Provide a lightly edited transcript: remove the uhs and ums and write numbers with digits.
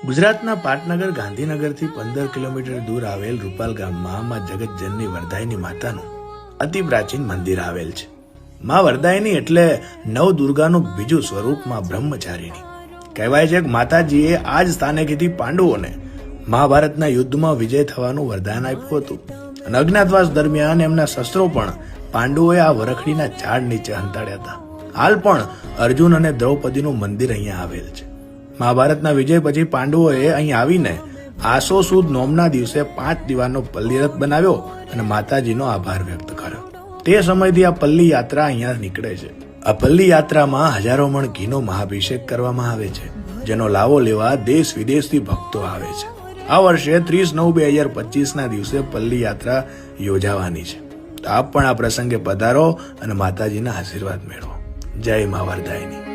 ગુજરાતના પાટનગર ગાંધીનગરથી 15 કિલોમીટર દૂર આવેલ રૂપાલ ગામમાં માં જગતજનની વરદાયની માતાનું અતિ પ્રાચીન મંદિર આવેલ છે. માં વરદાયની એટલે નવદુર્ગાનું બીજું સ્વરૂપ માં બ્રહ્મચારીણી. કહેવાય છે કે માતાજીએ આ જ સ્થાનેથી પાંડવોને મહાભારતના યુદ્ધમાં વિજય થવાનું વરદાન આપ્યું હતું અને અજ્ઞાતવાસ દરમિયાન એમના શસ્ત્રો પણ પાંડવોએ આ વરખડીના ઝાડ નીચે હંતાડ્યા હતા. હાલ પણ અર્જુન અને દ્રૌપદીનું મંદિર અહીંયા આવેલ છે. મહાભારતના વિજય પછી પાંડવોએ અહીં આવીને આસો સુદ નોમના દિવસે 5 દીવાનો પલ્લીરથ બનાવ્યો અને માતાજીનો આભાર વ્યક્ત કર્યો. તે સમયથી આ પલ્લી યાત્રા અહીંયા નીકળે છે. આ પલ્લી યાત્રામાં હજારો મણ ઘીનો મહાભિષેક કરવામાં આવે છે, જેનો લાવો લેવા દેશ વિદેશથી ભક્તો આવે છે. આ વર્ષે 30/9/2025 ના દિવસે પલ્લી યાત્રા યોજાવાની છે. તો આપ પણ આ પ્રસંગે પધારો અને માતાજીના આશીર્વાદ મેળવો. જય મા વરદાયની.